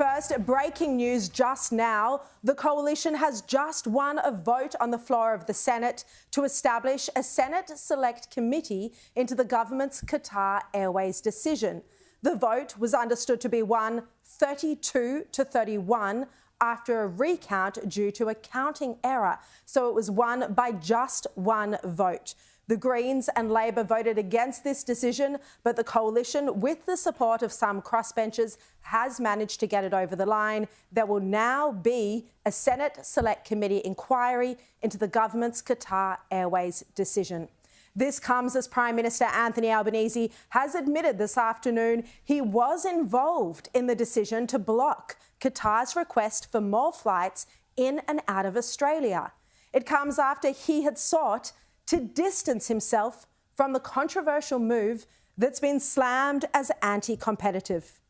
first, breaking news just now. The coalition has just won a vote on the floor of the Senate to establish a Senate Select Committee into the government's Qatar Airways decision. The vote was understood to be won 32 to 31 after a recount due to a counting error. So it was won by just one vote. The Greens and Labor voted against this decision, but the coalition, with the support of some crossbenchers, has managed to get it over the line. There will now be a Senate Select Committee inquiry into the government's Qatar Airways decision. This comes as Prime Minister Anthony Albanese has admitted this afternoon he was involved in the decision to block Qatar's request for more flights in and out of Australia. It comes after he had sought to distance himself from the controversial move that's been slammed as anti-competitive.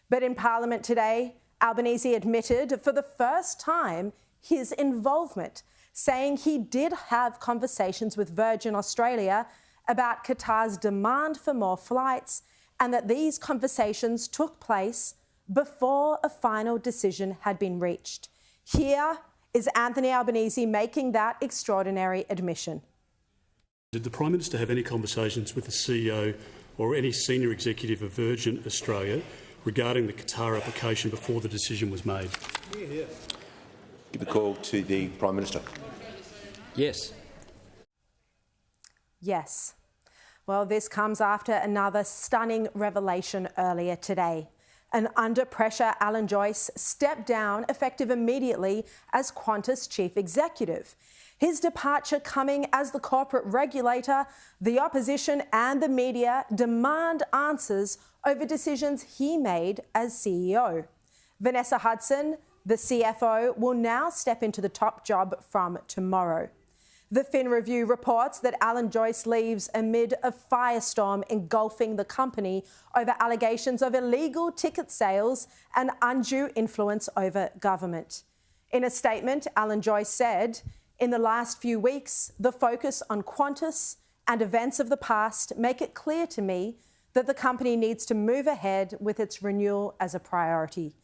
But in Parliament today, Albanese admitted for the first time his involvement, saying he did have conversations with Virgin Australia about Qatar's demand for more flights and that these conversations took place before a final decision had been reached. Here is Anthony Albanese making that extraordinary admission. Did the Prime Minister have any conversations with the CEO or any senior executive of Virgin Australia regarding the Qatar application before the decision was made? Give the call to the Prime Minister. Yes. Yes. Well, this comes after another stunning revelation earlier today. And under pressure, Alan Joyce stepped down effective immediately as Qantas chief executive. His departure coming as the corporate regulator, the opposition and the media demand answers over decisions he made as CEO. Vanessa Hudson, the CFO, will now step into the top job from tomorrow. The Fin Review reports that Alan Joyce leaves amid a firestorm engulfing the company over allegations of illegal ticket sales and undue influence over government. In a statement, Alan Joyce said, "In the last few weeks, the focus on Qantas and events of the past make it clear to me that the company needs to move ahead with its renewal as a priority."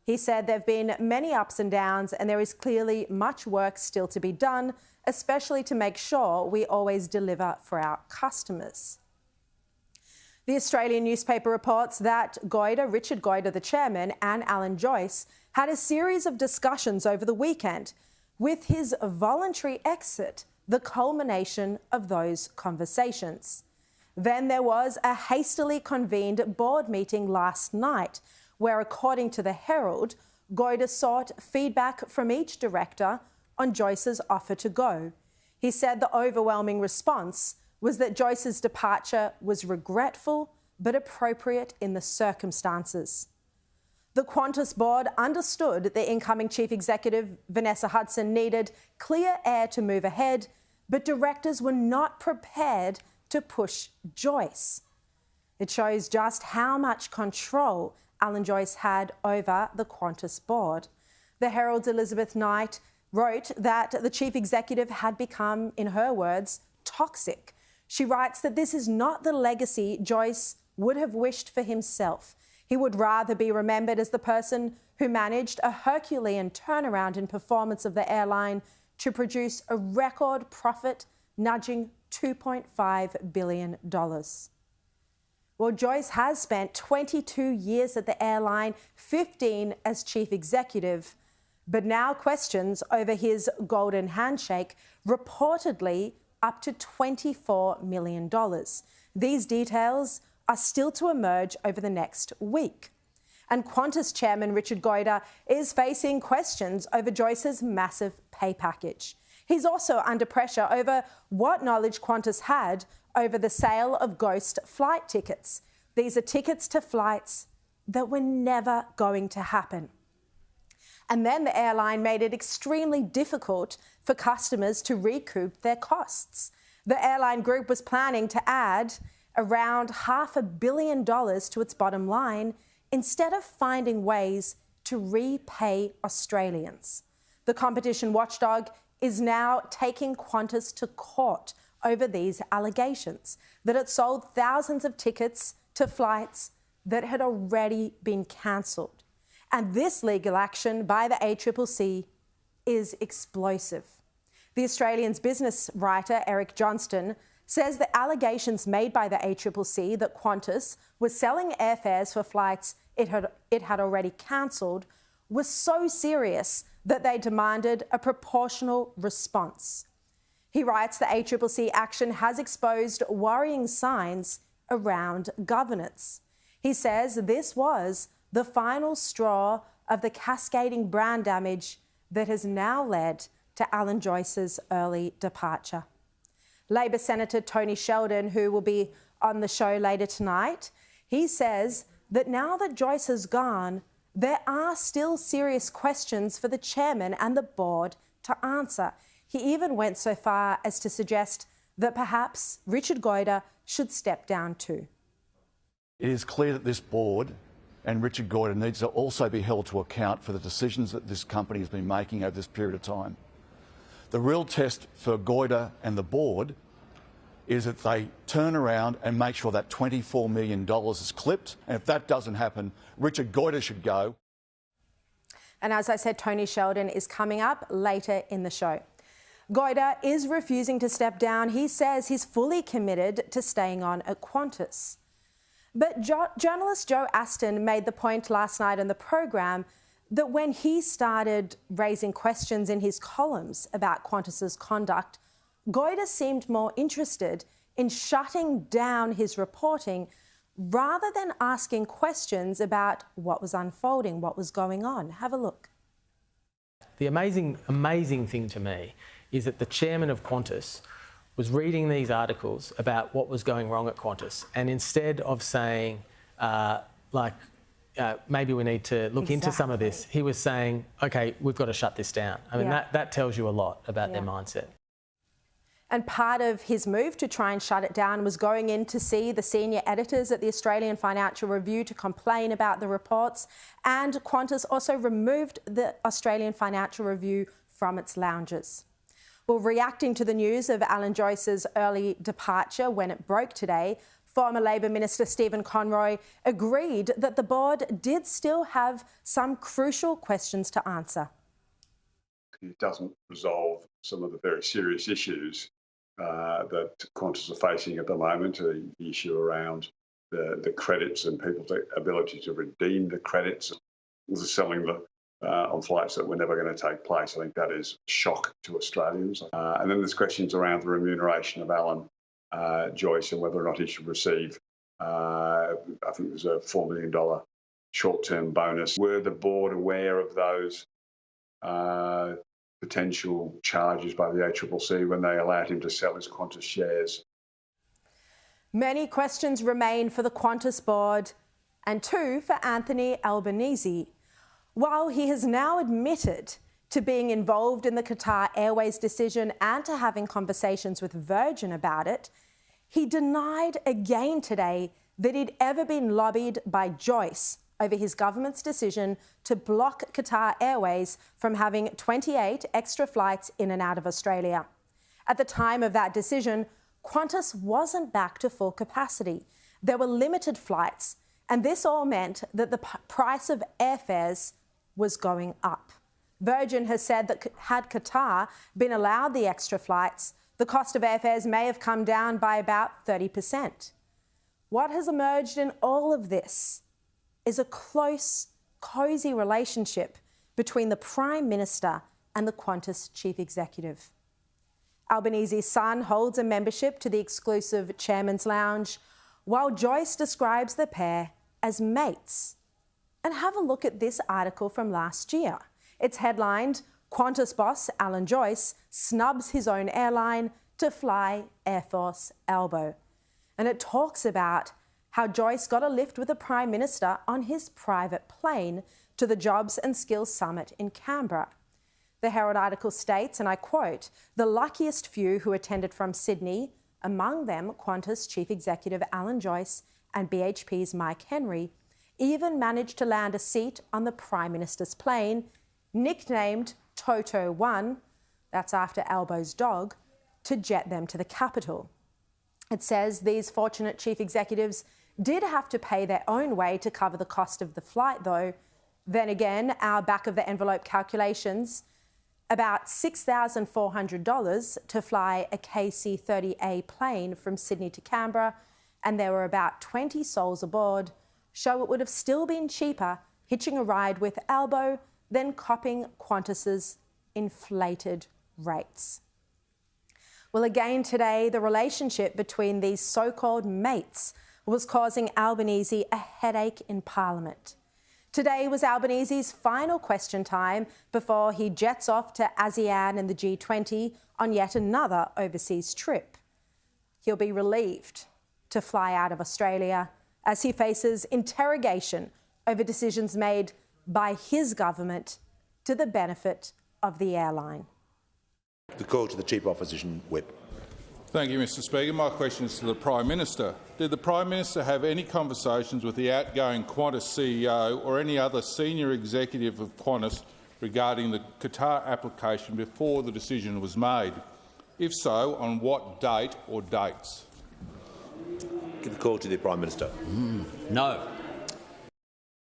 He said there have been many ups and downs and there is clearly much work still to be done, especially to make sure we always deliver for our customers. The Australian newspaper reports that Richard Goyder, the chairman, and Alan Joyce had a series of discussions over the weekend, with his voluntary exit the culmination of those conversations. Then there was a hastily convened board meeting last night where, according to the Herald, Goyder sought feedback from each director on Joyce's offer to go. He said the overwhelming response was that Joyce's departure was regretful but appropriate in the circumstances. The Qantas board understood the incoming chief executive, Vanessa Hudson, needed clear air to move ahead, but directors were not prepared to push Joyce. It shows just how much control Alan Joyce had over the Qantas board. The Herald's Elizabeth Knight wrote that the chief executive had become, in her words, toxic. She writes that this is not the legacy Joyce would have wished for himself. He would rather be remembered as the person who managed a Herculean turnaround in performance of the airline to produce a record profit nudging $2.5 billion. Well, Joyce has spent 22 years at the airline, 15 as chief executive, but now questions over his golden handshake, reportedly up to $24 million. These details are still to emerge over the next week. And Qantas chairman Richard Goyder is facing questions over Joyce's massive pay package. He's also under pressure over what knowledge Qantas had over the sale of ghost flight tickets. These are tickets to flights that were never going to happen. And then the airline made it extremely difficult for customers to recoup their costs. The airline group was planning to add around $500 million to its bottom line instead of finding ways to repay Australians. The competition watchdog is now taking Qantas to court over these allegations, that it sold thousands of tickets to flights that had already been cancelled. And this legal action by the ACCC is explosive. The Australian's business writer, Eric Johnston, says the allegations made by the ACCC that Qantas was selling airfares for flights it had already cancelled was so serious that they demanded a proportional response. He writes the ACCC action has exposed worrying signs around governance. He says this was the final straw of the cascading brand damage that has now led to Alan Joyce's early departure. Labor Senator Tony Sheldon, who will be on the show later tonight, he says that now that Joyce has gone, there are still serious questions for the chairman and the board to answer. He even went so far as to suggest that perhaps Richard Goyder should step down too. It is clear that this board and Richard Goyder needs to also be held to account for the decisions that this company has been making over this period of time. The real test for Goyder and the board is that they turn around and make sure that $24 million is clipped. And if that doesn't happen, Richard Goyder should go. And as I said, Tony Sheldon is coming up later in the show. Goyder is refusing to step down. He says he's fully committed to staying on at Qantas. But journalist Joe Aston made the point last night on the program that when he started raising questions in his columns about Qantas's conduct, Goyder seemed more interested in shutting down his reporting rather than asking questions about what was unfolding, what was going on. Have a look. The amazing thing to me is that the chairman of Qantas was reading these articles about what was going wrong at Qantas, and instead of saying, maybe we need to look into some of this, he was saying, OK, we've got to shut this down. I mean, that tells you a lot about their mindset. And part of his move to try and shut it down was going in to see the senior editors at the Australian Financial Review to complain about the reports. And Qantas also removed the Australian Financial Review from its lounges. Well, reacting to the news of Alan Joyce's early departure when it broke today, former Labor Minister Stephen Conroy agreed that the board did still have some crucial questions to answer. It doesn't resolve some of the very serious issues that Qantas are facing at the moment, the issue around the credits and people's ability to redeem the credits, selling on flights that were never going to take place. I think that is a shock to Australians. And then there's questions around the remuneration of Alan Joyce and whether or not he should receive, I think there's a $4 million short-term bonus. Were the board aware of those potential charges by the ACCC when they allowed him to sell his Qantas shares? Many questions remain for the Qantas board and two for Anthony Albanese. While he has now admitted to being involved in the Qatar Airways decision and to having conversations with Virgin about it, he denied again today that he'd ever been lobbied by Joyce over his government's decision to block Qatar Airways from having 28 extra flights in and out of Australia. At the time of that decision, Qantas wasn't back to full capacity. There were limited flights, and this all meant that the price of airfares was going up. Virgin has said that had Qatar been allowed the extra flights, the cost of airfares may have come down by about 30%. What has emerged in all of this is a close, cosy relationship between the Prime Minister and the Qantas Chief Executive. Albanese's son holds a membership to the exclusive Chairman's Lounge, while Joyce describes the pair as mates. And have a look at this article from last year. It's headlined, Qantas boss Alan Joyce snubs his own airline to fly Air Force Elbow. And it talks about how Joyce got a lift with the Prime Minister on his private plane to the Jobs and Skills Summit in Canberra. The Herald article states, and I quote, "The luckiest few who attended from Sydney, among them Qantas Chief Executive Alan Joyce and BHP's Mike Henry, even managed to land a seat on the Prime Minister's plane, nicknamed Toto 1, that's after Elbow's dog, to jet them to the capital." It says these fortunate chief executives did have to pay their own way to cover the cost of the flight, though, Then again, our back-of-the-envelope calculations, about $6,400 to fly a KC-30A plane from Sydney to Canberra, and there were about 20 souls aboard, show it would have still been cheaper hitching a ride with Albo than copping Qantas's inflated rates. Well, again today, the relationship between these so-called mates was causing Albanese a headache in Parliament. Today was Albanese's final question time before he jets off to ASEAN and the G20 on yet another overseas trip. He'll be relieved to fly out of Australia as he faces interrogation over decisions made by his government to the benefit of the airline. The call to the Chief Opposition Whip. Thank you, Mr Speaker. My question is to the Prime Minister. Did the Prime Minister have any conversations with the outgoing Qantas CEO or any other senior executive of Qantas regarding the Qatar application before the decision was made? If so, on what date or dates? Give the call to the Prime Minister. No.